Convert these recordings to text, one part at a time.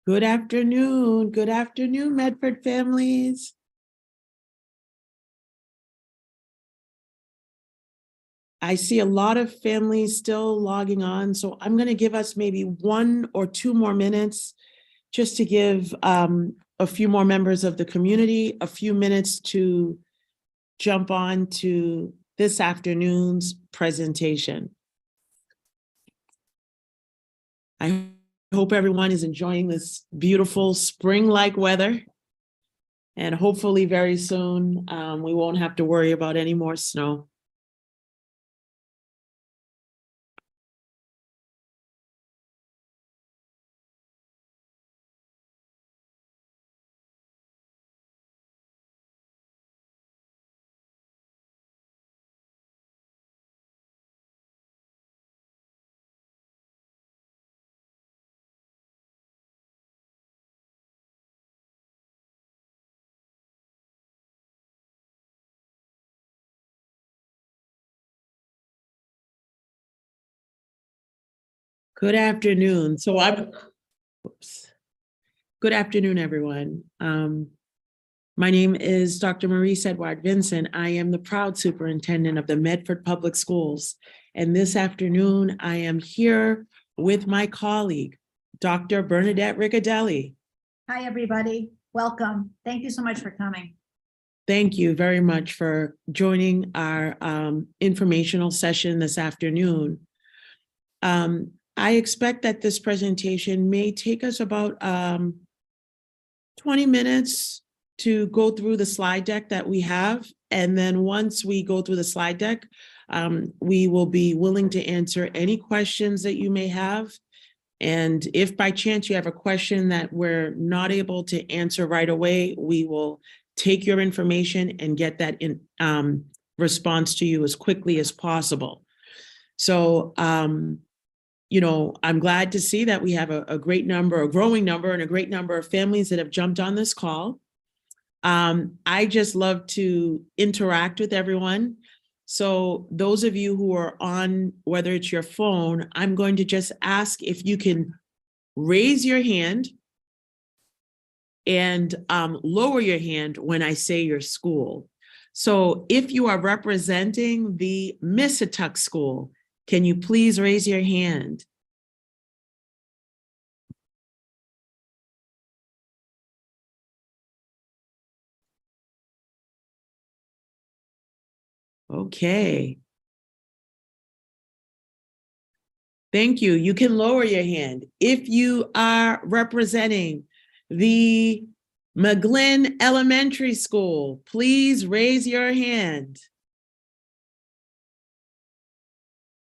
Good afternoon. Good afternoon, Medford families. I see a lot of families still logging on, so I'm going to give us maybe 1 or 2 more minutes just to give a few more members of the community a few minutes to jump on to this afternoon's presentation. I hope everyone is enjoying this beautiful spring-like weather. And hopefully very soon, we won't have to worry about any more snow. Good afternoon. Good afternoon, everyone. My name is Dr. Maurice Edward Vincent. I am the proud superintendent of the Medford Public Schools. And this afternoon, I am here with my colleague, Dr. Bernadette Riccadelli. Hi, everybody. Welcome. Thank you so much for coming. Thank you very much for joining our informational session this afternoon. I expect that this presentation may take us about 20 minutes to go through the slide deck that we have. And then once we go through the slide deck, we will be willing to answer any questions that you may have. And if by chance you have a question that we're not able to answer right away, we will take your information and get that in response to you as quickly as possible. So, you know, I'm glad to see that we have a great number, a growing number, and a great number of families that have jumped on this call. I just love to interact with everyone. So those of you who are on, whether it's your phone, I'm going to just ask if you can raise your hand and lower your hand when I say your school. So if you are representing the Missatuck School, can you please raise your hand? Okay. Thank you. You can lower your hand. If you are representing the McGlynn Elementary School, please raise your hand.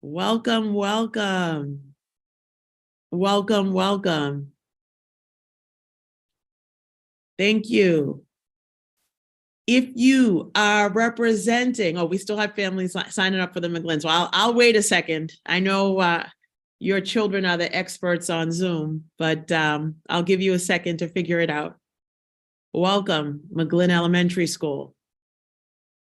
Welcome, welcome. Welcome, welcome. Thank you. If you are representing, oh, we still have families signing up for the McGlynn, so I'll wait a second. I know your children are the experts on Zoom, but I'll give you a second to figure it out. Welcome, McGlynn Elementary School.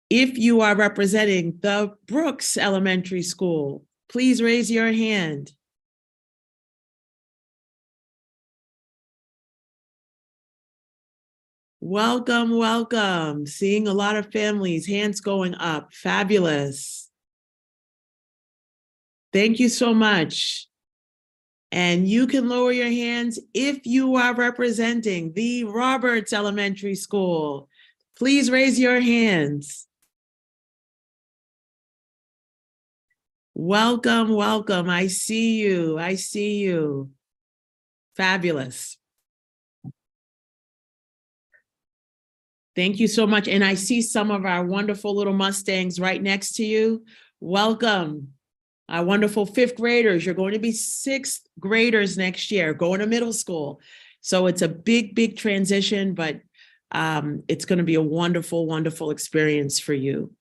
If you are representing the Brooks Elementary School, please raise your hand. Welcome, welcome. Seeing a lot of families, hands going up. Fabulous. Thank you so much. And you can lower your hands if you are representing the Roberts Elementary School. Please raise your hands. Welcome, welcome. I see you. I see you. Fabulous. Thank you so much. And I see some of our wonderful little Mustangs right next to you. Welcome. Our wonderful 5th graders. You're going to be 6th graders next year, going to middle school. So it's a big, big transition, but it's going to be a wonderful, wonderful experience for you.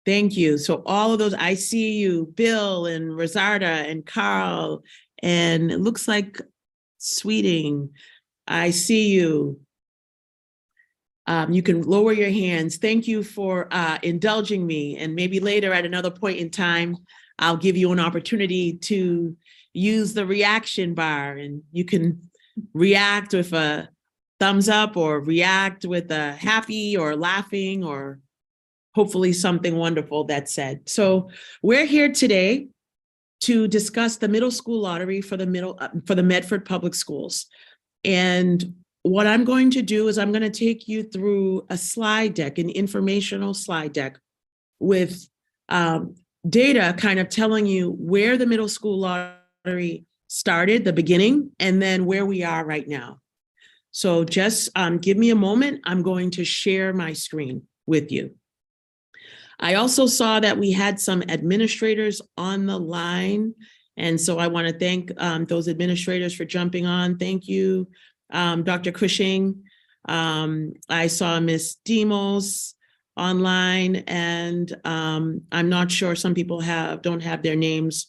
Thank you. So all of those, I see you, Bill and Rosarda and Carl, and it looks like Sweeting. I see you. You can lower your hands. Thank you for indulging me. And maybe later at another point in time, I'll give you an opportunity to use the reaction bar, and you can react with a thumbs up or react with a happy or laughing or hopefully something wonderful that's said. So we're here today to discuss the middle school lottery for the Medford Public Schools. And what I'm going to do is I'm going to take you through a slide deck, an informational slide deck with data kind of telling you where the middle school lottery started, the beginning, and then where we are right now. So just give me a moment. I'm going to share my screen with you. I also saw that we had some administrators on the line. And so I want to thank those administrators for jumping on. Thank you, Dr. Cushing. I saw Miss Demos online, and I'm not sure, some people don't have their names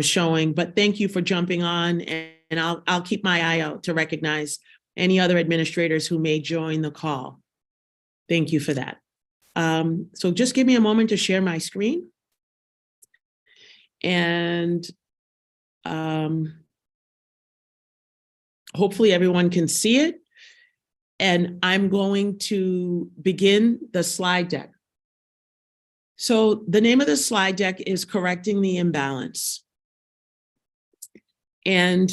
showing, but thank you for jumping on, and I'll keep my eye out to recognize any other administrators who may join the call. Thank you for that. So just give me a moment to share my screen. And hopefully everyone can see it. And I'm going to begin the slide deck. So the name of the slide deck is Correcting the Imbalance. And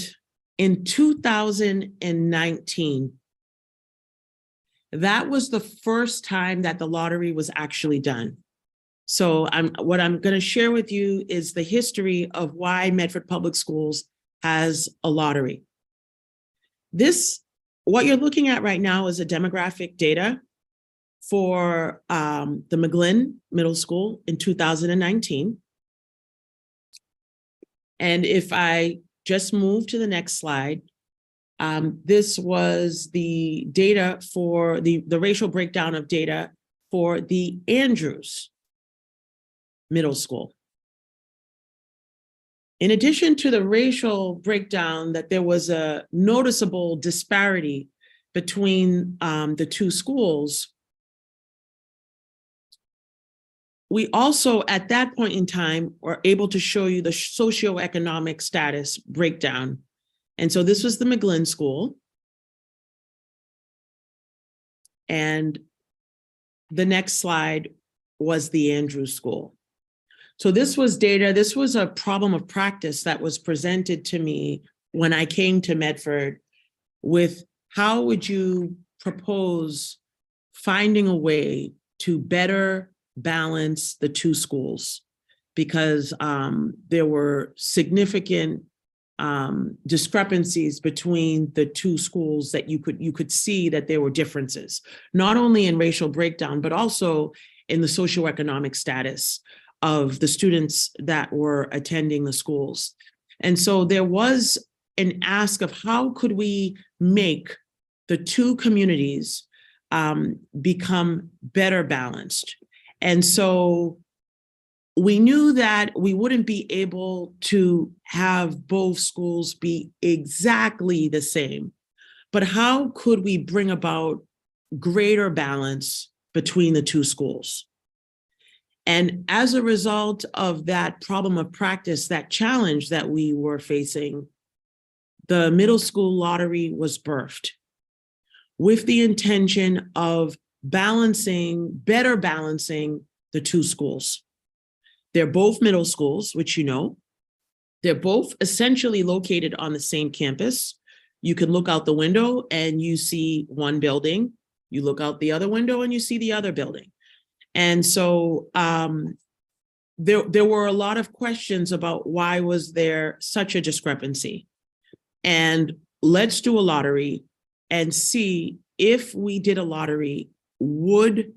in 2019, that was the first time that the lottery was actually done. So what I'm going to share with you is the history of why Medford Public Schools has a lottery. What you're looking at right now is a demographic data for the McGlynn Middle School in 2019. And if I just move to the next slide, this was the data for the racial breakdown of data for the Andrews Middle School. In addition to the racial breakdown, that there was a noticeable disparity between the two schools, we also, at that point in time, were able to show you the socioeconomic status breakdown. And so this was the McGlynn School. And the next slide was the Andrews School. So this was data, this was a problem of practice that was presented to me when I came to Medford with how would you propose finding a way to better balance the two schools, because there were significant discrepancies between the two schools that you could see that there were differences, not only in racial breakdown, but also in the socioeconomic status of the students that were attending the schools. And so there was an ask of how could we make the two communities become better balanced. And so we knew that we wouldn't be able to have both schools be exactly the same, but how could we bring about greater balance between the two schools? And as a result of that problem of practice, that challenge that we were facing, the middle school lottery was birthed with the intention of better balancing the two schools. They're both middle schools, which you know. They're both essentially located on the same campus. You can look out the window and you see one building. You look out the other window and you see the other building. And so there were a lot of questions about why was there such a discrepancy. And let's do a lottery and see if we did a lottery, would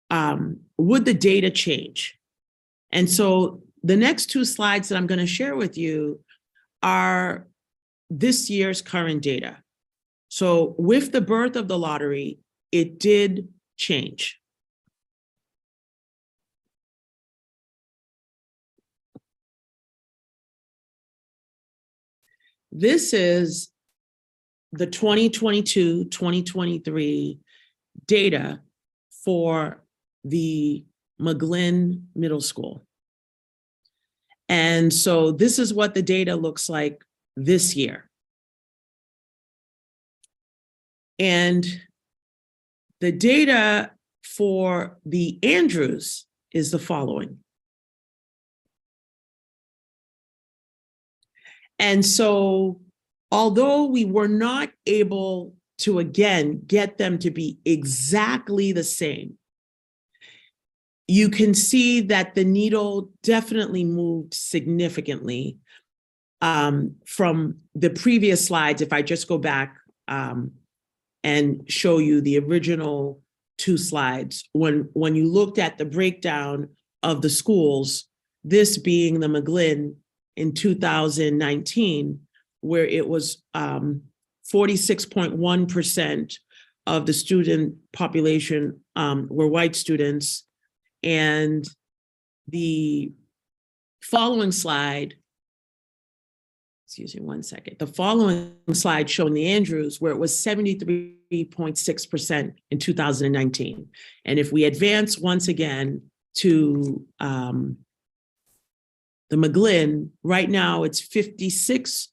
the data change? And so the next two slides that I'm going to share with you are this year's current data. So with the birth of the lottery, it did change. This is the 2022-2023 data for the McGlynn Middle School. And so this is what the data looks like this year. And the data for the Andrews is the following. And so, although we were not able to, again, get them to be exactly the same, you can see that the needle definitely moved significantly from the previous slides. If I just go back and show you the original 2 slides, when you looked at the breakdown of the schools, this being the McGlynn in 2019, where it was 46.1% of the student population were white students. And the following slide, excuse me one second, the following slide showing the Andrews, where it was 73.6% in 2019. And if we advance once again to the McGlynn, right now it's 56%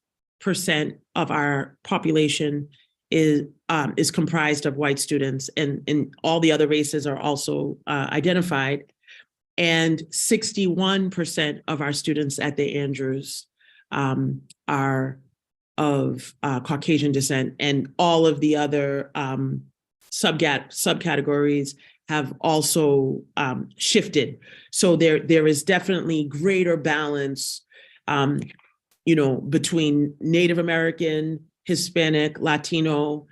of our population is comprised of white students, and all the other races are also identified. And 61% of our students at the Andrews are of Caucasian descent, and all of the other subcategories have also shifted. So there is definitely greater balance, between Native American, Hispanic, Latino,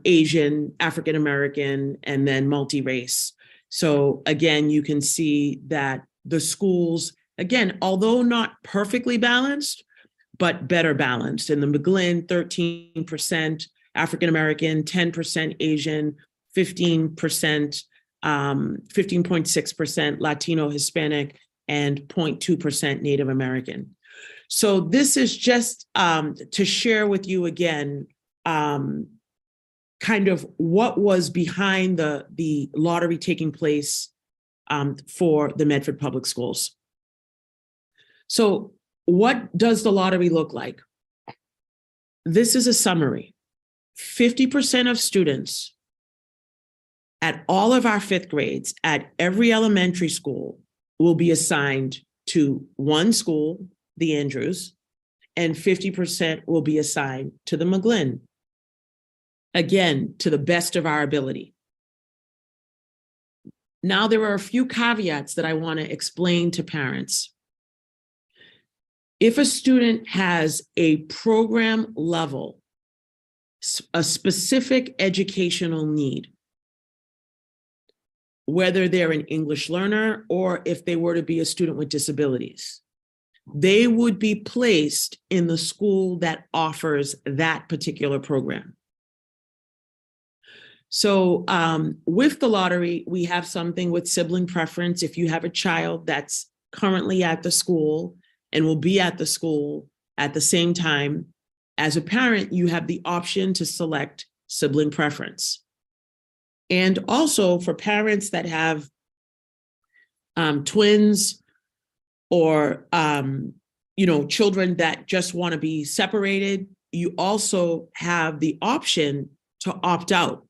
Asian, African American, and then multi-race. So again, you can see that the schools, again, although not perfectly balanced, but better balanced. In the McGlynn, 13% African American, 10% Asian, 15%, 15.6% Latino, Hispanic, and 0.2% Native American. So this is just to share with you again, kind of what was behind the lottery taking place for the Medford Public Schools. So what does the lottery look like? This is a summary. 50% of students at all of our 5th grades at every elementary school will be assigned to one school, the Andrews, and 50% will be assigned to the McGlynn. Again, to the best of our ability. Now, there are a few caveats that I want to explain to parents. If a student has a program level, a specific educational need, whether they're an English learner or if they were to be a student with disabilities, they would be placed in the school that offers that particular program. So with the lottery, we have something with sibling preference. If you have a child that's currently at the school and will be at the school at the same time, as a parent, you have the option to select sibling preference. And also for parents that have twins or children that just want to be separated, you also have the option to opt out.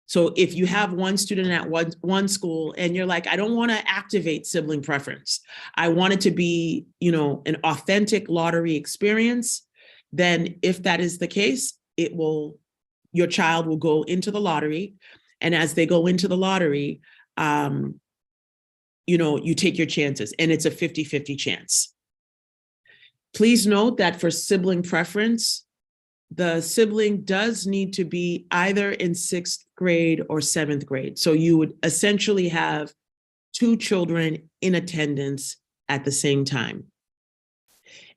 So if you have one student at one school and you're like, I don't want to activate sibling preference, I want it to be, an authentic lottery experience, then if that is the case, your child will go into the lottery. And as they go into the lottery, you take your chances, and it's a 50-50 chance. Please note that for sibling preference, the sibling does need to be either in 6th grade or 7th grade. So you would essentially have 2 children in attendance at the same time.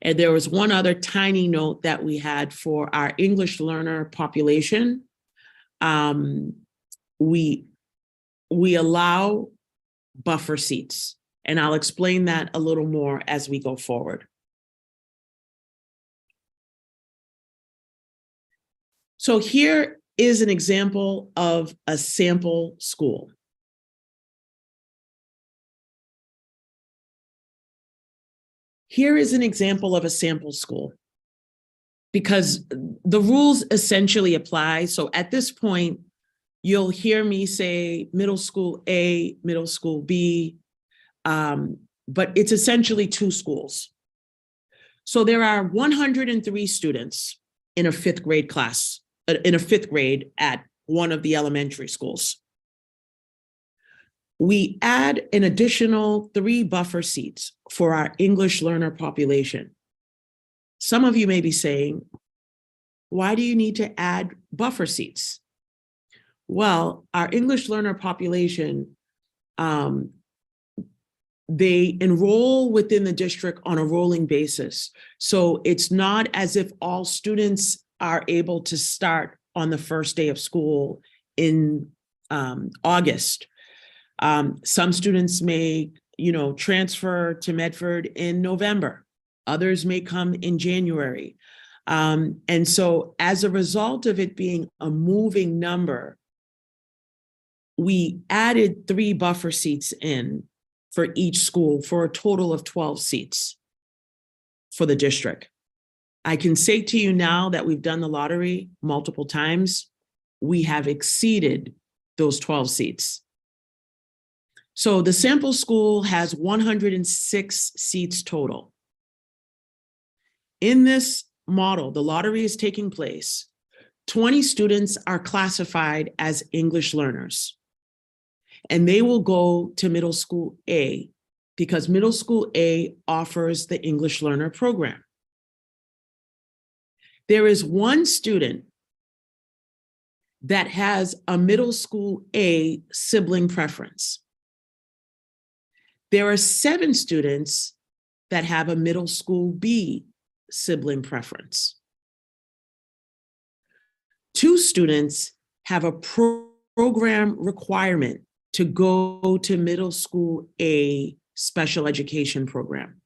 And there was one other tiny note that we had for our English learner population. We allow buffer seats, and I'll explain that a little more as we go forward. So here is an example of a sample school. Here is an example of a sample school, because the rules essentially apply. So at this point, you'll hear me say middle school A, middle school B, but it's essentially two schools. So there are 103 students in a fifth grade class, in a fifth grade at one of the elementary schools. We add an additional 3 buffer seats for our English learner population. Some of you may be saying, why do you need to add buffer seats? Well, our English learner population, they enroll within the district on a rolling basis. So it's not as if all students are able to start on the first day of school in August. Some students may, transfer to Medford in November. Others may come in January. And so as a result of it being a moving number, we added 3 buffer seats in for each school for a total of 12 seats for the district. I can say to you now that we've done the lottery multiple times, we have exceeded those 12 seats. So the sample school has 106 seats total. In this model, the lottery is taking place. 20 students are classified as English learners, and they will go to middle school A because middle school A offers the English learner program. There is 1 student that has a middle school A sibling preference. There are 7 students that have a middle school B sibling preference. 2 students have a program requirement to go to middle school A special education program.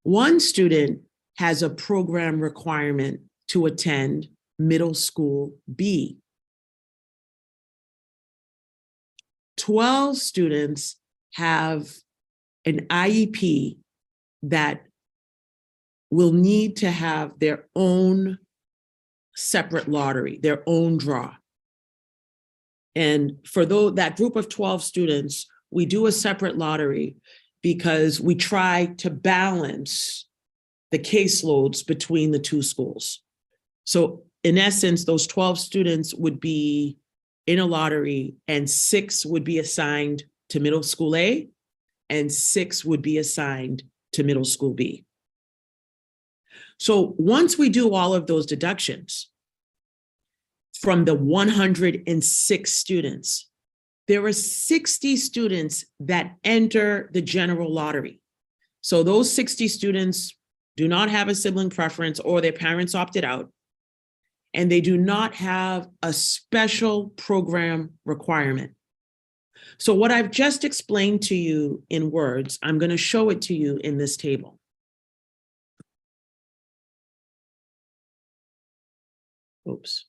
1 student has a program requirement to attend middle school B. 12 students have an IEP that will need to have their own separate lottery, their own draw. And for that group of 12 students, we do a separate lottery because we try to balance the caseloads between the 2 schools. So in essence, those 12 students would be in a lottery and 6 would be assigned to middle school A and 6 would be assigned to middle school B. So once we do all of those deductions from the 106 students, there are 60 students that enter the general lottery. So those 60 students do not have a sibling preference or their parents opted out, and they do not have a special program requirement. So what I've just explained to you in words, I'm going to show it to you in this table. Oops.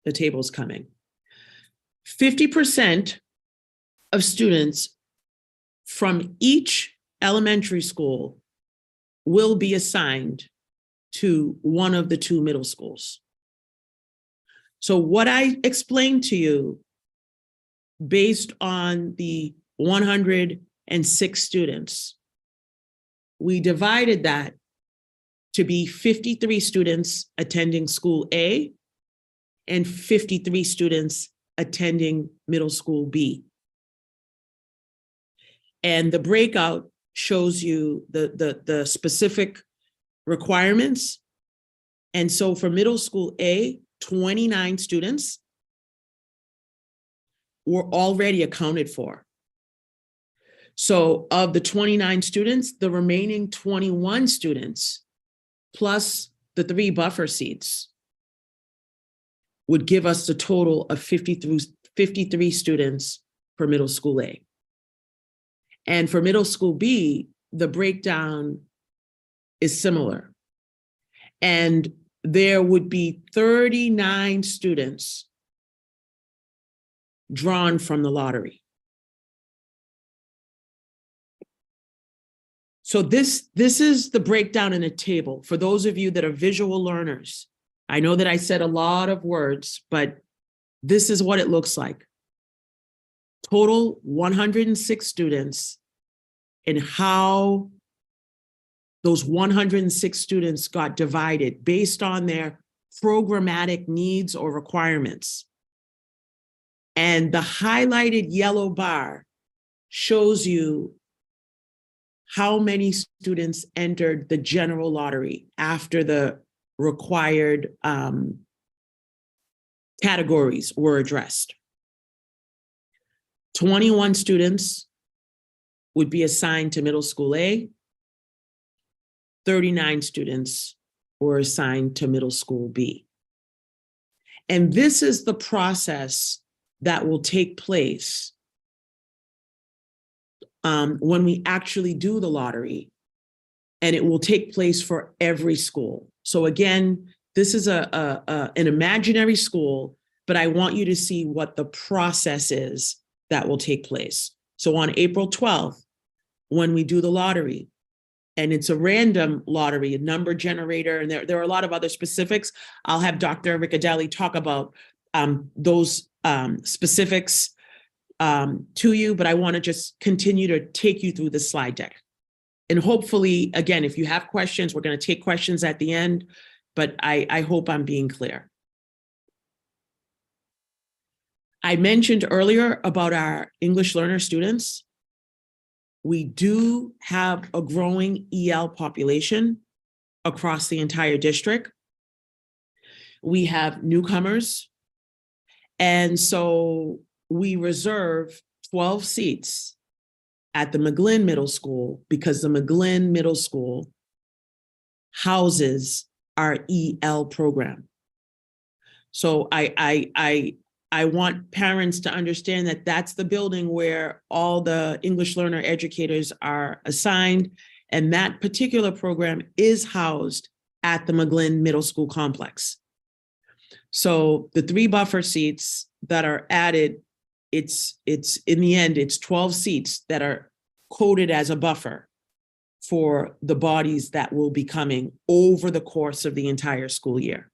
The table's coming. 50% of students from each elementary school will be assigned to one of the 2 middle schools. So what I explained to you, based on the 106 students, we divided that to be 53 students attending school A and 53 students attending middle school B. And the breakout shows you the specific requirements. And so for middle school A, 29 students were already accounted for. So of the 29 students, the remaining 21 students, plus the 3 buffer seats, would give us the total of 53 students for middle school A. And for middle school B, the breakdown is similar. And there would be 39 students drawn from the lottery. So this is the breakdown in a table. For those of you that are visual learners, I know that I said a lot of words, but this is what it looks like. Total 106 students, and how those 106 students got divided based on their programmatic needs or requirements. And the highlighted yellow bar shows you how many students entered the general lottery after the required categories were addressed. 21 students would be assigned to middle school A. 39 students were assigned to middle school B. And this is the process that will take place when we actually do the lottery, and it will take place for every school. So again, this is an imaginary school, but I want you to see what the process is that will take place. So on April 12th, when we do the lottery, and it's a random lottery, a number generator, and there are a lot of other specifics. I'll have Dr. Riccadelli talk about those specifics to you, but I want to just continue to take you through the slide deck. And hopefully, again, if you have questions, we're going to take questions at the end, but I hope I'm being clear. I mentioned earlier about our English learner students. We do have a growing EL population across the entire district. We have newcomers. And so we reserve 12 seats at the McGlynn Middle School because the McGlynn Middle School houses our EL program. So I want parents to understand that that's the building where all the English learner educators are assigned, and that particular program is housed at the McGlynn Middle School complex. So the 3 buffer seats that are added, it's in the end, it's 12 seats that are coded as a buffer for the bodies that will be coming over the course of the entire school year.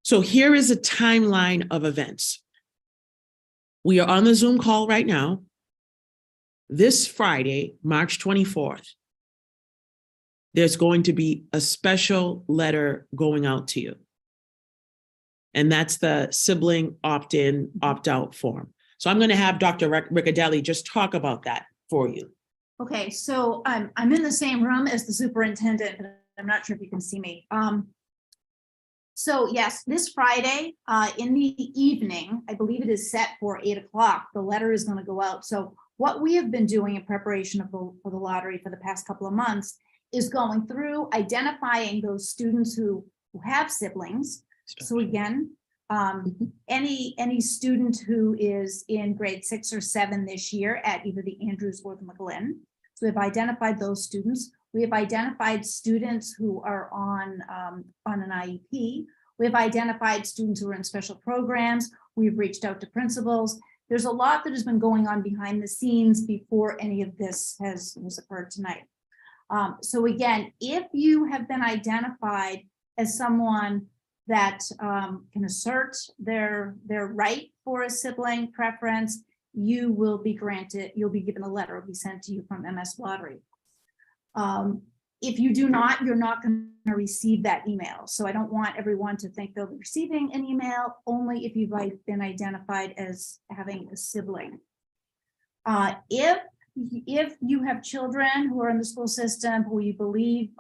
So here is a timeline of events. We are on the Zoom call right now. This Friday, March 24th, there's going to be a special letter going out to you. And that's the sibling opt-in, opt-out form. So I'm going to have Dr. Riccadelli just talk about that for you. Okay, so I'm in the same room as the superintendent, but I'm not sure if you can see me. So yes, this Friday in the evening, I believe it is set for 8 o'clock. The letter is going to go out. So what we have been doing in preparation for the lottery for the past couple of months is going through identifying those students who have siblings. So again, any student who is in grade 6 or 7 this year at either the Andrews or the McGlynn. So we've identified those students. We have identified students who are on an IEP. We've identified students who are in special programs. We've reached out to principals. There's a lot that has been going on behind the scenes before any of this has occurred tonight. So again, if you have been identified as someone that can assert their right for a sibling preference, you will be granted, you'll be given a letter, will be sent to you from MS Lottery. If you do not, you're not going to receive that email. So I don't want everyone to think they'll be receiving an email, only if you've been identified as having a sibling. If you have children who are in the school system who you believe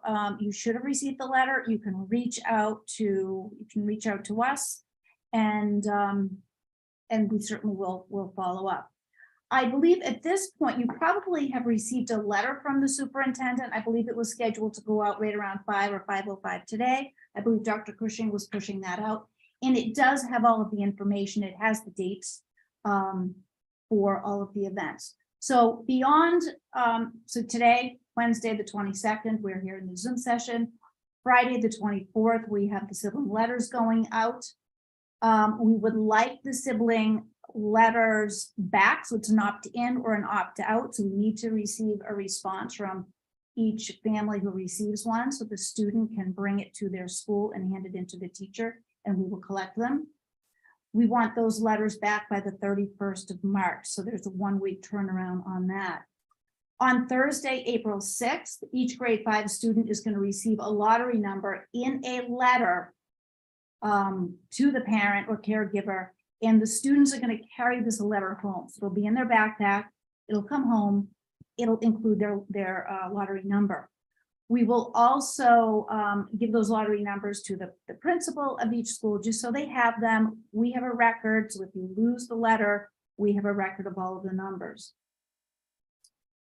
you should have received the letter, you can reach out to us, and we certainly will follow up. I believe at this point you probably have received a letter from the superintendent. I believe it was scheduled to go out right around 5 or 5:05 today. I believe Dr. Cushing was pushing that out, and it does have all of the information. It has the dates for all of the events. So beyond, so today, Wednesday, the 22nd, we're here in the Zoom session. Friday, the 24th, we have the sibling letters going out. We would like the sibling letters back. So it's an opt-in or an opt-out. So we need to receive a response from each family who receives one. So the student can bring it to their school and hand it into the teacher, and we will collect them. We want those letters back by the 31st of March. So there's a 1-week turnaround on that. On Thursday, April 6th, each grade 5 student is going to receive a lottery number in a letter to the parent or caregiver, and the students are going to carry this letter home. So it'll be in their backpack, it'll come home, it'll include their lottery number. We will also give those lottery numbers to the principal of each school, just so they have them. We have a record, so if you lose the letter, we have a record of all of the numbers.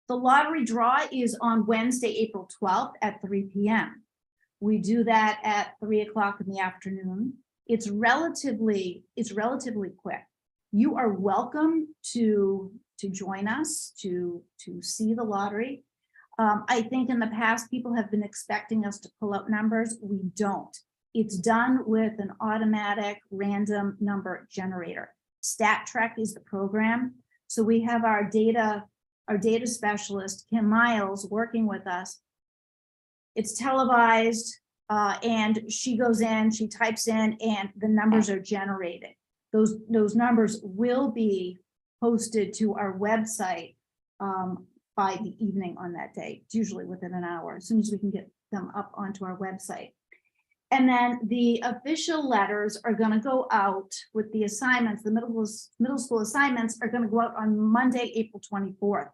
The lottery draw is on Wednesday, April 12th at 3 p.m. We do that at 3 o'clock in the afternoon. It's relatively quick. You are welcome to join us to see the lottery. I think in the past, people have been expecting us to pull out numbers. We don't. It's done with an automatic random number generator. StatTrek is the program. So we have our data specialist, Kim Miles, working with us. It's televised, and she goes in, she types in, and the numbers are generated. Those numbers will be posted to our website by the evening on that day. It's usually within an hour, as soon as we can get them up onto our website. And then the official letters are going to go out with the assignments. The middle school assignments are going to go out on Monday, April 24th.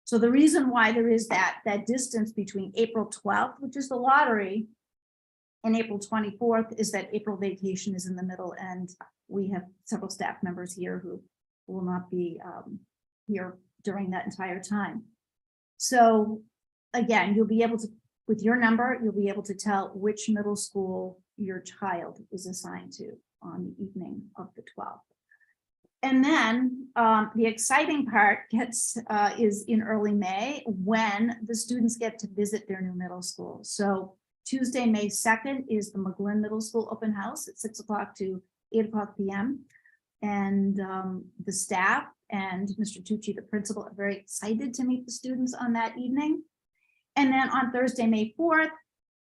So the reason why there is that distance between April 12th, which is the lottery, and April 24th is that April vacation is in the middle, and we have several staff members here who will not be here during that entire time. So again, you'll be able to, with your number, you'll be able to tell which middle school your child is assigned to on the evening of the 12th. And then the exciting part is in early May, when the students get to visit their new middle school. So Tuesday, May 2nd is the McGlynn Middle School open house at 6 o'clock to 8 o'clock p.m. And the staff and Mr. Tucci, the principal, are very excited to meet the students on that evening. And then on Thursday, May 4th,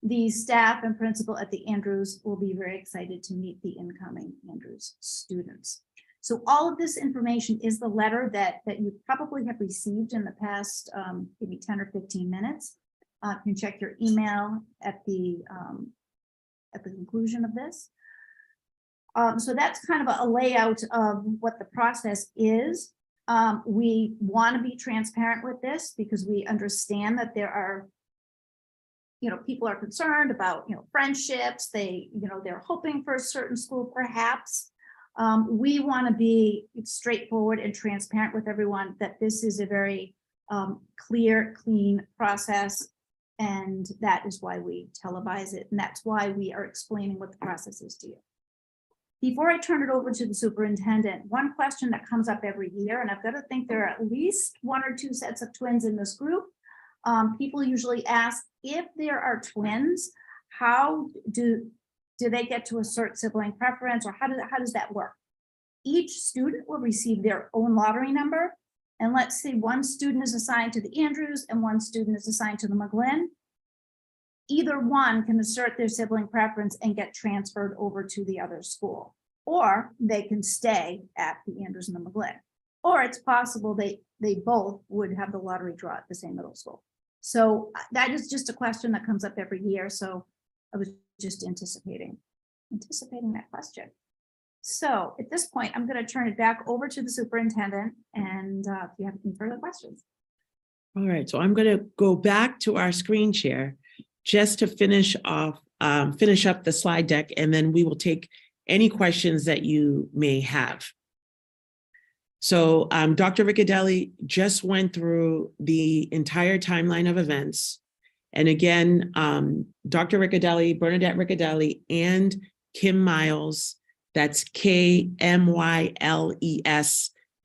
the staff and principal at the Andrews will be very excited to meet the incoming Andrews students. So all of this information is the letter that you probably have received in the past maybe 10 or 15 minutes. You can check your email at the conclusion of this. So that's kind of a layout of what the process is. We want to be transparent with this because we understand that there are, people are concerned about, friendships. They're hoping for a certain school, perhaps. We want to be straightforward and transparent with everyone that this is a very clear, clean process. And that is why we televise it. And that's why we are explaining what the process is to you. Before I turn it over to the superintendent, one question that comes up every year, and I've got to think there are at least 1 or 2 sets of twins in this group. People usually ask, if there are twins, how do they get to assert sibling preference, or how does that work? Each student will receive their own lottery number. And let's say one student is assigned to the Andrews and one student is assigned to the McGlynn. Either one can assert their sibling preference and get transferred over to the other school, or they can stay at the Andrews and the McGlynn, or it's possible they both would have the lottery draw at the same middle school. So that is just a question that comes up every year. So I was just anticipating that question. So at this point, I'm going to turn it back over to the superintendent, and if you have any further questions. All right, so I'm going to go back to our screen share just to finish up the slide deck, and then we will take any questions that you may have. So Dr. Riccadelli just went through the entire timeline of events. And again, Dr. Riccadelli, Bernadette Riccadelli, and Kim Miles, that's KMYLES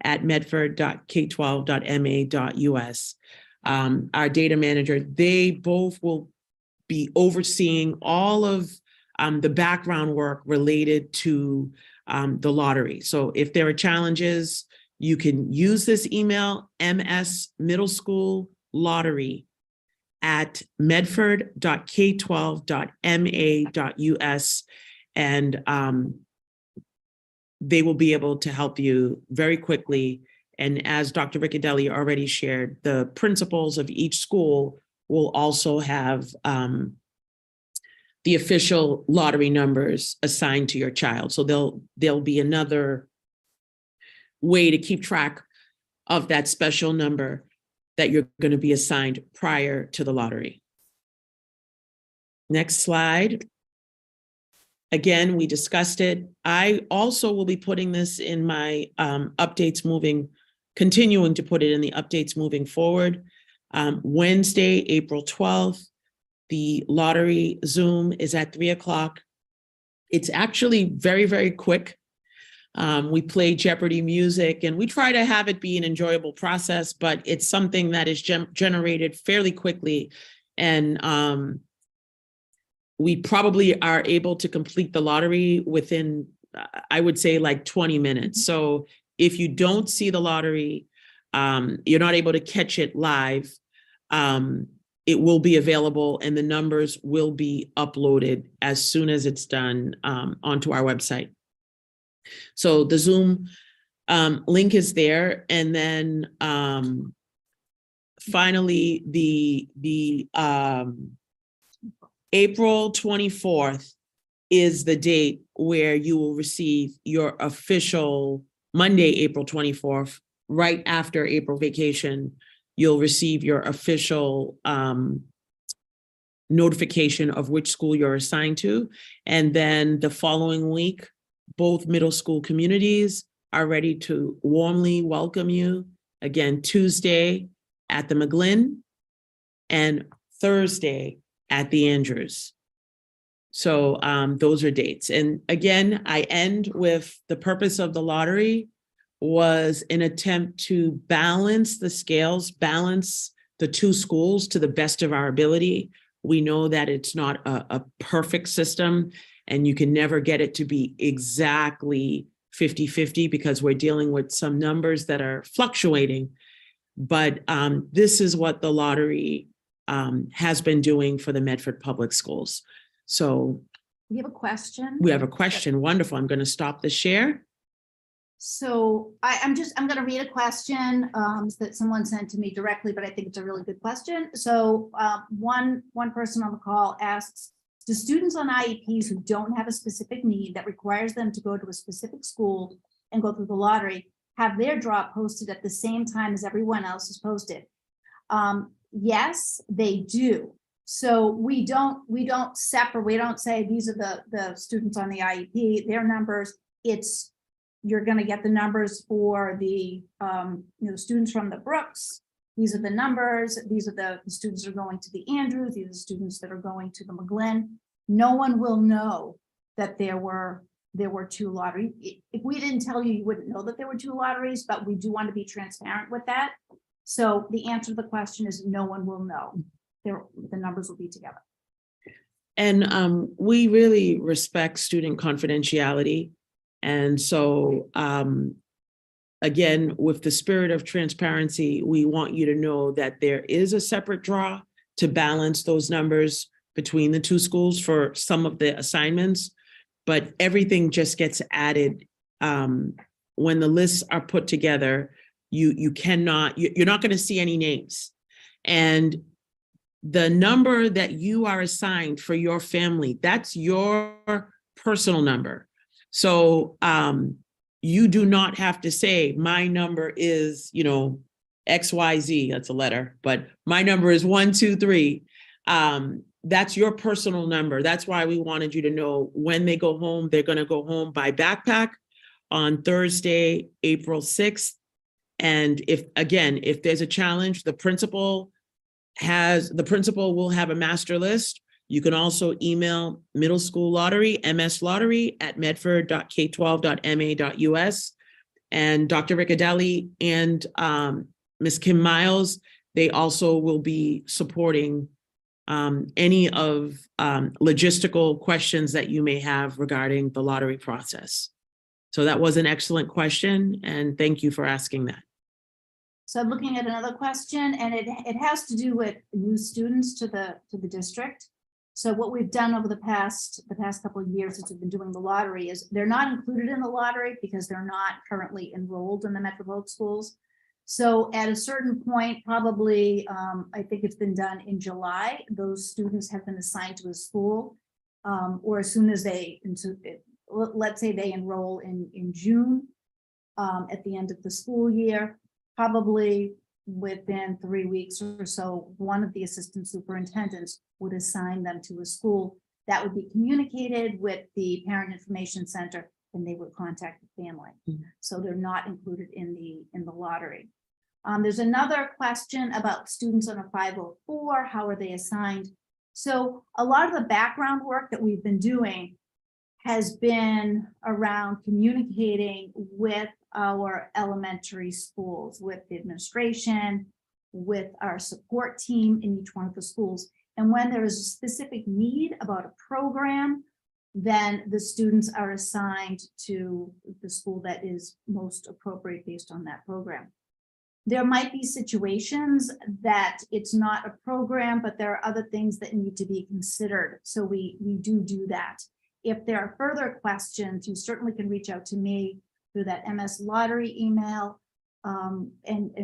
at medford.k12.ma.us. Our data manager, they both will be overseeing all of the background work related to the lottery. So if there are challenges, you can use this email, msmiddleschoolottery@medford.k12.ma.us, and they will be able to help you very quickly. And as Dr. Riccadelli already shared, the principals of each school will also have the official lottery numbers assigned to your child. So there'll be another way to keep track of that special number that you're going to be assigned prior to the lottery. Next slide. Again, we discussed it. I also will be putting this in my continuing to put it in the updates moving forward. Wednesday, April 12th, the lottery Zoom is at 3:00. It's actually very, very quick. We play Jeopardy music and we try to have it be an enjoyable process, but it's something that is generated fairly quickly. And we probably are able to complete the lottery within, I would say, like 20 minutes. So if you don't see the lottery, you're not able to catch it live, it will be available and the numbers will be uploaded as soon as it's done onto our website. So the Zoom link is there. And then finally, the April 24th is the date where you will receive your official Monday, April 24th, right after April vacation. You'll receive your official notification of which school you're assigned to. And then the following week, both middle school communities are ready to warmly welcome you. Again, Tuesday at the McGlynn and Thursday at the Andrews. So those are dates. And again, I end with the purpose of the lottery was an attempt to balance the scales, balance the two schools to the best of our ability. We know that it's not a perfect system and you can never get it to be exactly 50-50 because we're dealing with some numbers that are fluctuating. But this is what the lottery has been doing for the Medford Public Schools. So we have a question. We have a question. Wonderful. I'm going to stop the share. So I'm going to read a question that someone sent to me directly, but I think it's a really good question. So one person on the call asks, do students on IEPs who don't have a specific need that requires them to go to a specific school and go through the lottery have their drop posted at the same time as everyone else is posted? Yes, they do. So we don't separate, we don't say these are the students on the IEP, their numbers. It's you're going to get the numbers for the students from the Brooks. These are the numbers. These are the students that are going to the Andrews. These are the students that are going to the McGlynn. No one will know that there were two lotteries. If we didn't tell you, you wouldn't know that there were two lotteries, but we do want to be transparent with that. So the answer to the question is no one will know. The numbers will be together. And we really respect student confidentiality. And so, again, with the spirit of transparency, we want you to know that there is a separate draw to balance those numbers between the two schools for some of the assignments, but everything just gets added. When the lists are put together, you're not going to see any names. And the number that you are assigned for your family, that's your personal number. So you do not have to say my number is, XYZ, that's a letter, but my number is 123. That's your personal number. That's why we wanted you to know when they go home, they're going to go home by backpack on Thursday, April 6th. And if there's a challenge, the principal will have a master list. You can also email middle school lottery, mslottery@medford.k12.ma.us. And Dr. Riccadelli and Ms. Kim Miles, they also will be supporting any of logistical questions that you may have regarding the lottery process. So that was an excellent question, and thank you for asking that. So I'm looking at another question, and it has to do with new students to the district. So what we've done over the past couple of years since we've been doing the lottery is they're not included in the lottery because they're not currently enrolled in the metropolitan schools. So at a certain point, probably, I think it's been done in July, those students have been assigned to a school, or as soon as let's say they enroll in June, at the end of the school year, probably within 3 weeks or so, one of the assistant superintendents would assign them to a school that would be communicated with the parent information center, and they would contact the family. So they're not included in the lottery. There's another question about students on a 504. How are they assigned? So a lot of the background work that we've been doing has been around communicating with our elementary schools, with the administration, with our support team in each one of the schools. And when there is a specific need about a program, then the students are assigned to the school that is most appropriate based on that program. There might be situations that it's not a program, but there are other things that need to be considered. So we do that. If there are further questions, you certainly can reach out to me through that MS Lottery email, and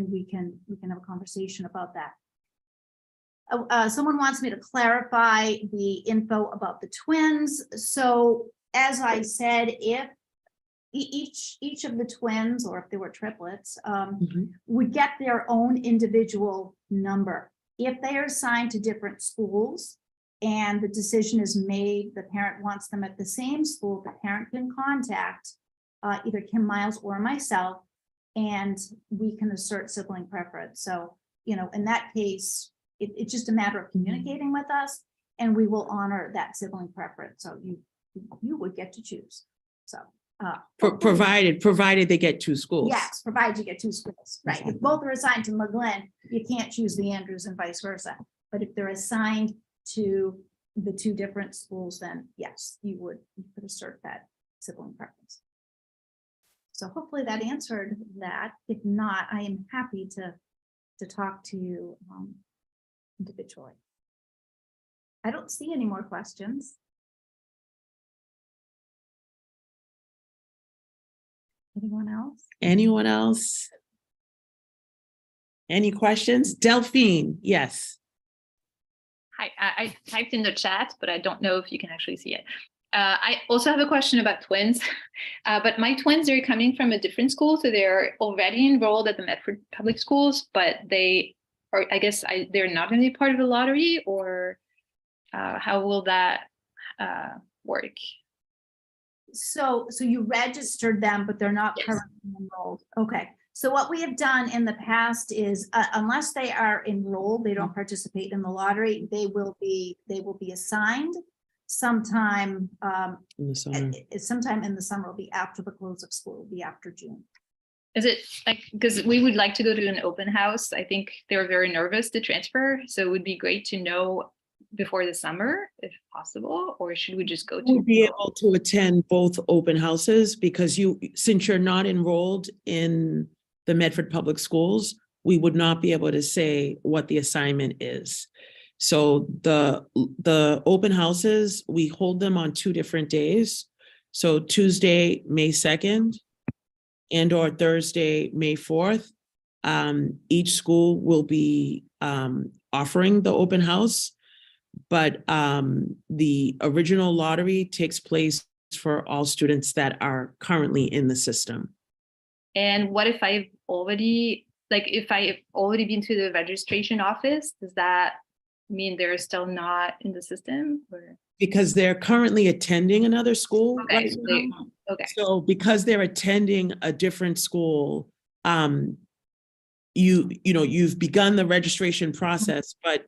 we can have a conversation about that. Someone wants me to clarify the info about the twins. So as I said, if each of the twins, or if they were triplets, would get their own individual number. If they are assigned to different schools and the decision is made, the parent wants them at the same school, the parent can contact either Kim Miles or myself, and we can assert sibling preference. So, in that case, it's just a matter of communicating with us, and we will honor that sibling preference. So you would get to choose. So provided they get two schools. yes, provided you get two schools, right? If both are assigned to McGlynn, you can't choose the Andrews and vice versa. But if they're assigned to the two different schools, then yes, you could assert that sibling preference. So hopefully that answered that. If not, I am happy to talk to you individually. I don't see any more questions. Anyone else? Anyone else? Any questions? Delphine, yes. Hi, I typed in the chat, but I don't know if you can actually see it. I also have a question about twins, but my twins are coming from a different school, so they're already enrolled at the Medford Public Schools, but they are, I guess, they're not going to be part of the lottery, or how will that work? So you registered them, but they're not Yes. currently enrolled. Okay. So what we have done in the past is, unless they are enrolled, they don't participate in the lottery. They will be assigned sometime. In the summer. Sometime in the summer. Will be after the close of school. Will be after June. Is it like, because we would like to go to an open house? I think they were very nervous to transfer, so it would be great to know before the summer, if possible, or should we just go to? You'll be able to attend both open houses because since you're not enrolled in the Medford Public Schools, we would not be able to say what the assignment is. So the open houses, we hold them on 2 different days. So Tuesday, May 2nd, and or Thursday, May 4th. Each school will be offering the open house, but the original lottery takes place for all students that are currently in the system. And what if I've already been to the registration office? Does that mean they're still not in the system? Or? Because they're currently attending another school. Okay, Right now. okay. So because they're attending a different school, you've begun the registration process, but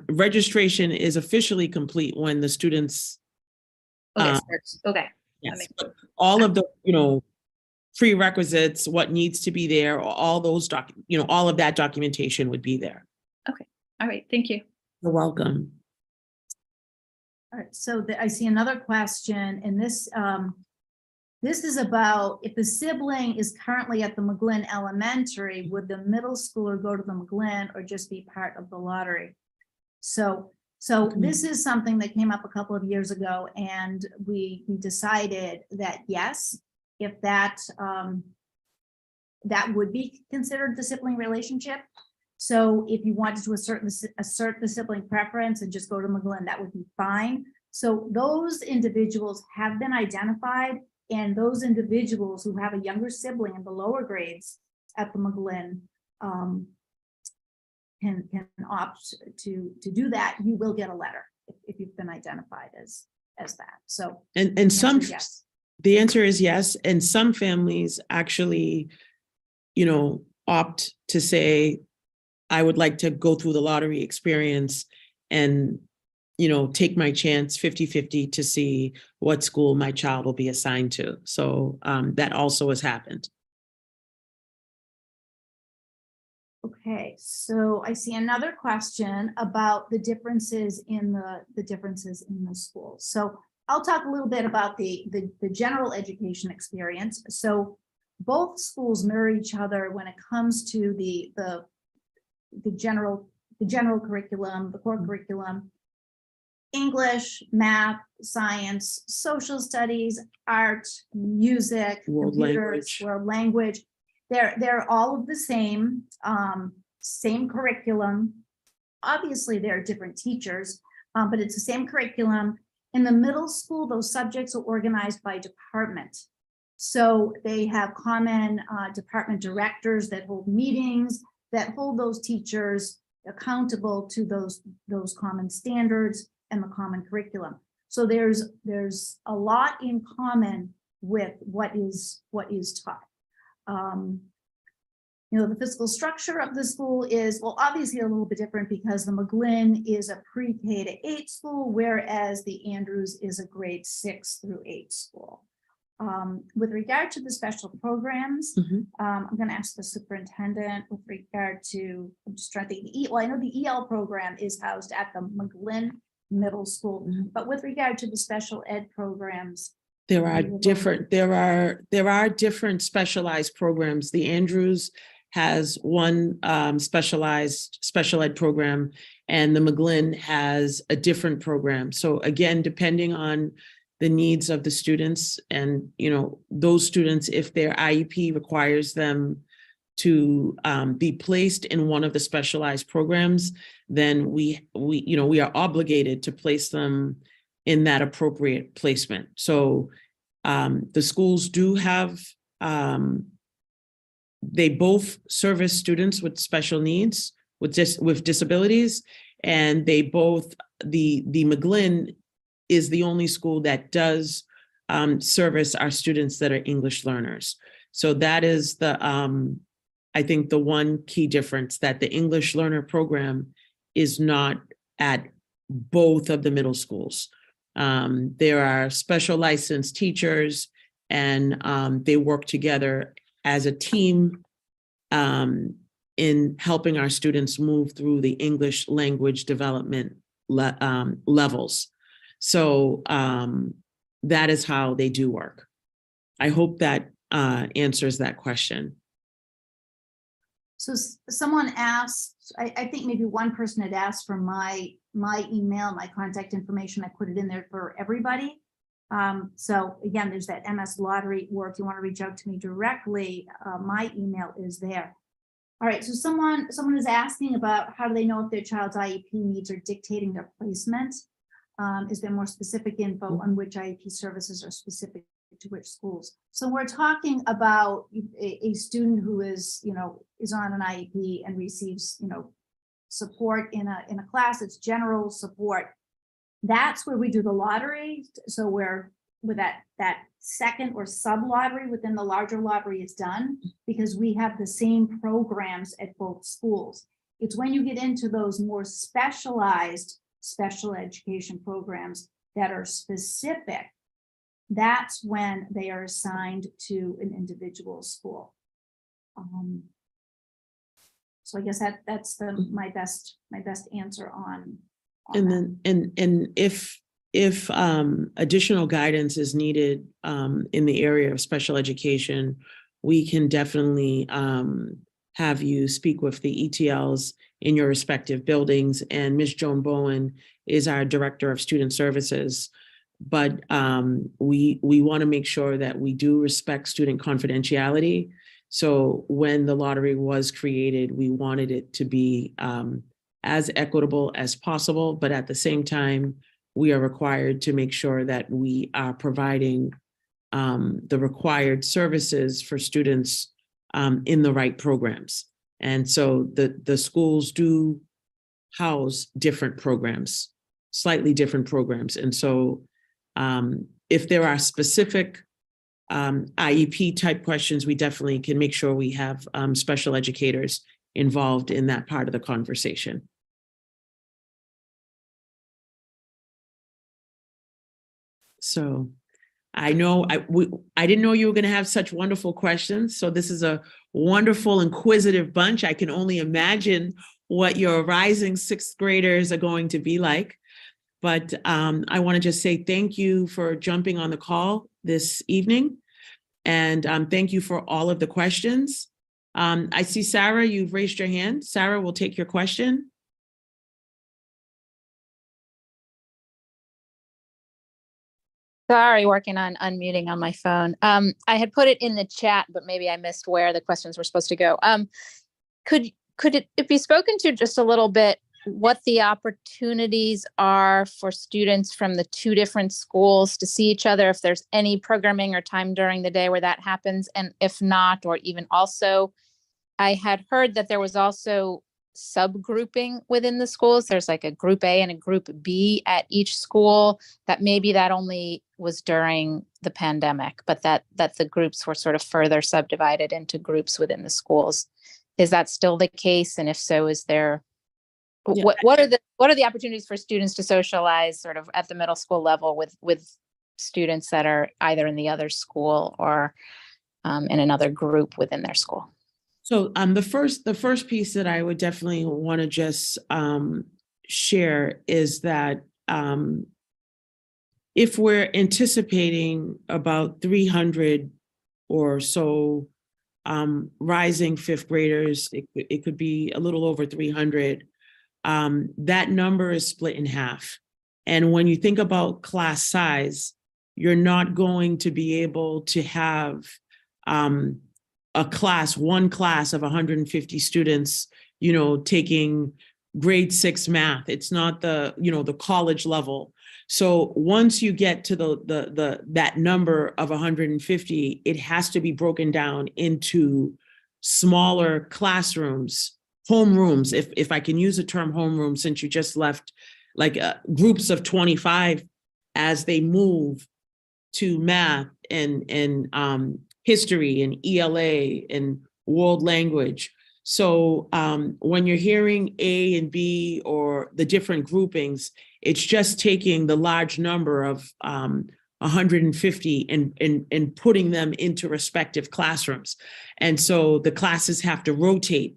registration is officially complete when the students. Okay. Okay. Yes, but all of the prerequisites, what needs to be there, all those all of that documentation would be there. Okay. All right. Thank you. You're welcome. All right. So I see another question, and this This is about if the sibling is currently at the McGlynn Elementary, would the middle schooler go to the McGlynn or just be part of the lottery? So this is something that came up a couple of years ago, and we decided that yes, if that that would be considered the sibling relationship. So if you wanted to assert the sibling preference and just go to McGlynn, that would be fine. So those individuals have been identified, and those individuals who have a younger sibling in the lower grades at the McGlynn can opt to do that. You will get a letter if you've been identified as that. So And some, yes. the answer is yes. And some families actually, opt to say, I would like to go through the lottery experience and, take my chance 50-50 to see what school my child will be assigned to. So that also has happened. Okay, so I see another question about the differences in the schools. So I'll talk a little bit about the general education experience. So both schools mirror each other when it comes to the general curriculum, the core curriculum: English, math, science, social studies, art, music, World computers, world language. They're all of the same curriculum. Obviously, there are different teachers, but it's the same curriculum. In the middle school, those subjects are organized by department. So they have common department directors that hold meetings, that hold those teachers accountable to those common standards and the common curriculum. So there's a lot in common with what is taught. The physical structure of the school is, well, obviously a little bit different because the McGlynn is a pre-K to 8 school, whereas the Andrews is a grade 6 through 8 school. With regard to the special programs, I'm going to ask the superintendent with regard to, I'm just trying to think, I know the EL program is housed at the McGlynn Middle School, but with regard to the special ed programs, there are different specialized programs. The Andrews has one specialized special ed program, and the McGlynn has a different program. So again, depending on the needs of the students and, those students, if their IEP requires them to be placed in one of the specialized programs, then we are obligated to place them in that appropriate placement. So the schools do have, they both service students with special needs, with disabilities, and they both, the McGlynn is the only school that does service our students that are English learners. So that is I think the one key difference, that the English learner program is not at both of the middle schools. There are special licensed teachers, and they work together as a team in helping our students move through the English language development levels. So that is how they do work. I hope that answers that question. So someone asked, I think maybe one person had asked for my email, my contact information. I put it in there for everybody. So again, there's that MS Lottery, or if you want to reach out to me directly, my email is there. All right, so someone is asking about how do they know if their child's IEP needs are dictating their placement? Is there more specific info on which IEP services are specific to which schools? So we're talking about a student who is on an IEP and receives, support in a class. It's general support. That's where we do the lottery. So where with that second or sub lottery within the larger lottery is done, because we have the same programs at both schools. It's when you get into those more specialized special education programs that are specific, that's when they are assigned to an individual school. So I guess that's my best answer on And that. then, and if if additional guidance is needed in the area of special education, we can definitely have you speak with the ETLs in your respective buildings. And Ms. Joan Bowen is our Director of Student Services. But we want to make sure that we do respect student confidentiality. So when the lottery was created, we wanted it to be as equitable as possible, but at the same time, we are required to make sure that we are providing the required services for students in the right programs. And so the schools do house different programs, slightly different programs. And so if there are specific IEP type questions, we definitely can make sure we have special educators involved in that part of the conversation. So I know I didn't know you were going to have such wonderful questions. So this is a wonderful, inquisitive bunch. I can only imagine what your rising sixth graders are going to be like. But I want to just say thank you for jumping on the call this evening. And thank you for all of the questions. I see Sarah, you've raised your hand. Sarah, will take your question. Sorry, working on unmuting on my phone. I had put it in the chat, but maybe I missed where the questions were supposed to go. Could it be spoken to just a little bit what the opportunities are for students from the two different schools to see each other, if there's any programming or time during the day where that happens, and if not, or even also, I had heard that there was also subgrouping within the schools. There's like a group A and a group B at each school, that maybe that only was during the pandemic, but that the groups were sort of further subdivided into groups within the schools. Is that still the case? And if so, is there, Yeah. what are the opportunities for students to socialize sort of at the middle school level with students that are either in the other school or in another group within their school? So the first piece that I would definitely want to just share is that if we're anticipating about 300 or so rising fifth graders, it could be a little over 300, that number is split in half. And when you think about class size, you're not going to be able to have one class of 150 students, taking grade 6 math. It's not the college level. So once you get to that number of 150, it has to be broken down into smaller classrooms, homerooms, if I can use the term homeroom, since you just left, like groups of 25 as they move to math and history and ELA and world language. So when you're hearing A and B or the different groupings, it's just taking the large number of 150 and putting them into respective classrooms. And so the classes have to rotate,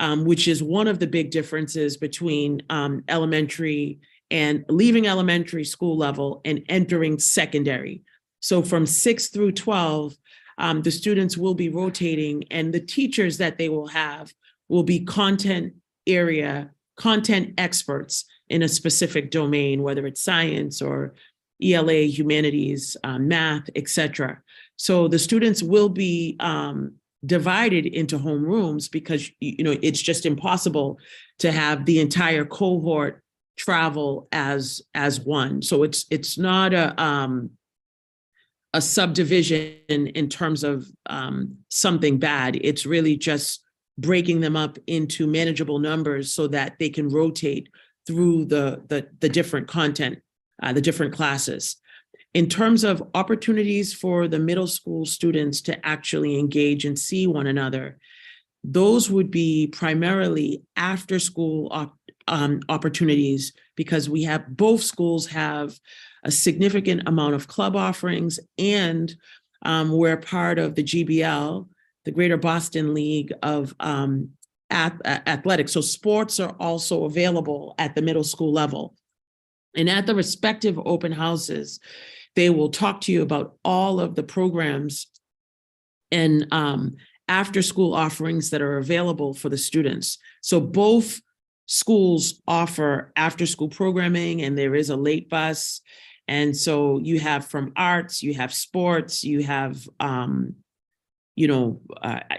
which is one of the big differences between elementary and leaving elementary school level and entering secondary. So from 6 through 12, the students will be rotating, and the teachers that they will have will be content experts in a specific domain, whether it's science or ELA, humanities, math, etc. So the students will be divided into homerooms because it's just impossible to have the entire cohort travel as one. So it's not a subdivision in terms of something bad. It's really just breaking them up into manageable numbers so that they can rotate through the different content, the different classes. In terms of opportunities for the middle school students to actually engage and see one another, those would be primarily after school opportunities, because both schools have a significant amount of club offerings, and we're part of the GBL, the Greater Boston League of Athletics. So sports are also available at the middle school level. And at the respective open houses, they will talk to you about all of the programs and after school offerings that are available for the students. So both schools offer after school programming, and there is a late bus. And so you have from arts, you have sports, you have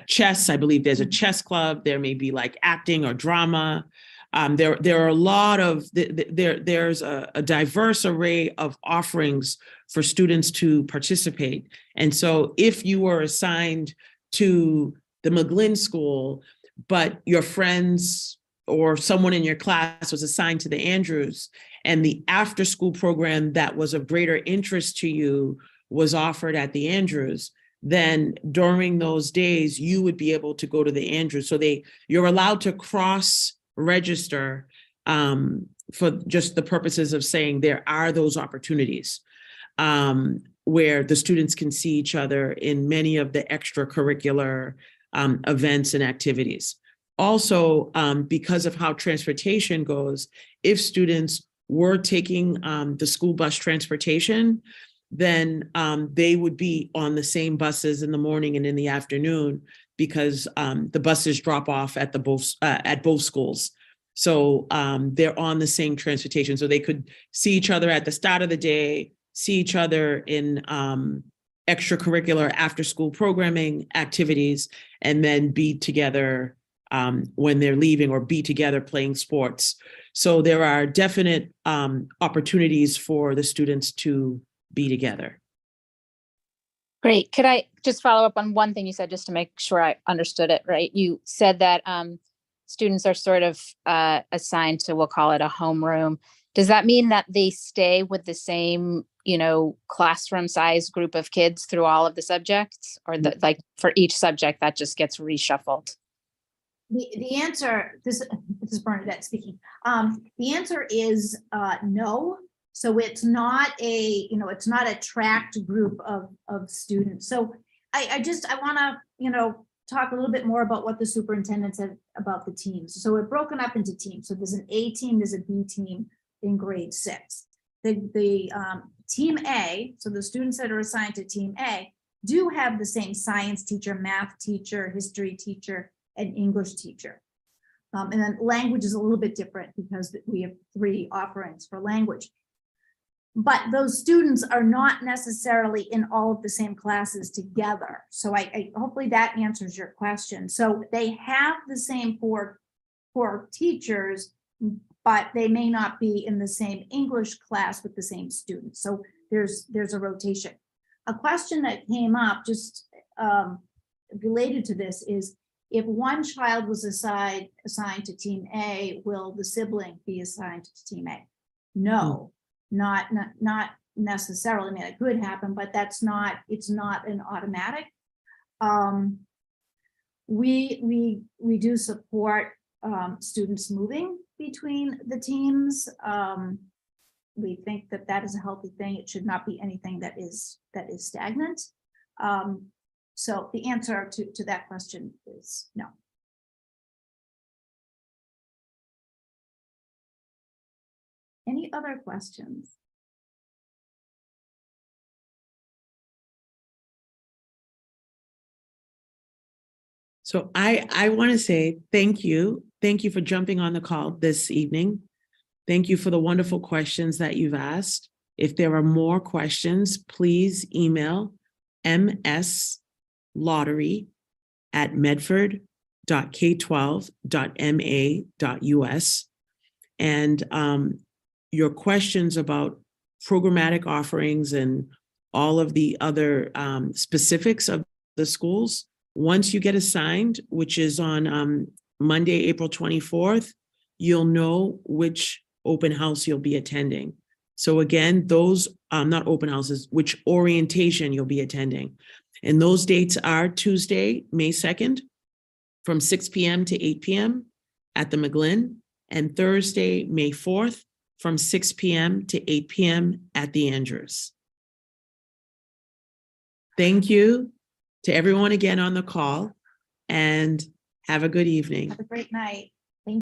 chess. I believe there's a chess club. There may be like acting or drama. There are a lot of there's a diverse array of offerings for students to participate. And so if you were assigned to the McGlynn School, but your friends or someone in your class was assigned to the Andrews, and the after school program that was of greater interest to you was offered at the Andrews, then during those days, you would be able to go to the Andrews. So you're allowed to cross register for just the purposes of saying there are those opportunities where the students can see each other in many of the extracurricular events and activities. Also, because of how transportation goes, if students were taking the school bus transportation, then they would be on the same buses in the morning and in the afternoon, because the buses drop off at both schools. So they're on the same transportation. So they could see each other at the start of the day, see each other in extracurricular after school programming activities, and then be together when they're leaving, or be together playing sports. So there are definite opportunities for the students to be together. Great. Could I just follow up on one thing you said, just to make sure I understood it right? You said that students are sort of assigned to, we'll call it a homeroom. Does that mean that they stay with the same, classroom size group of kids through all of the subjects, or like for each subject that just gets reshuffled? The answer, this is Bernadette speaking. The answer is no. So it's not it's not a tracked group of students. So I want to, talk a little bit more about what the superintendent said about the teams. So we're broken up into teams. So there's an A team, there's a B team in grade 6. The team A, so the students that are assigned to team A, do have the same science teacher, math teacher, history teacher, and English teacher. And then language is a little bit different because we have 3 offerings for language. But those students are not necessarily in all of the same classes together. So I hopefully that answers your question. So they have the same four teachers, but they may not be in the same English class with the same students. So there's a rotation. A question that came up just related to this is, if one child was assigned to team A, will the sibling be assigned to team A? No. Not necessarily. I mean, it could happen, but it's not an automatic. We do support students moving between the teams. We think that is a healthy thing. It should not be anything that is stagnant. So the answer to that question is no. Any other questions? So I want to say thank you. Thank you for jumping on the call this evening. Thank you for the wonderful questions that you've asked. If there are more questions, please email mslottery@medford.k12.ma.us. And your questions about programmatic offerings and all of the other specifics of the schools, once you get assigned, which is on Monday, April 24th, you'll know which open house you'll be attending. So again, those not open houses, which orientation you'll be attending. And those dates are Tuesday, May 2nd, from 6 p.m. to 8 p.m. at the McGlynn, and Thursday, May 4th, from 6 p.m. to 8 p.m. at the Andrews. Thank you to everyone again on the call, and have a good evening. Have a great night.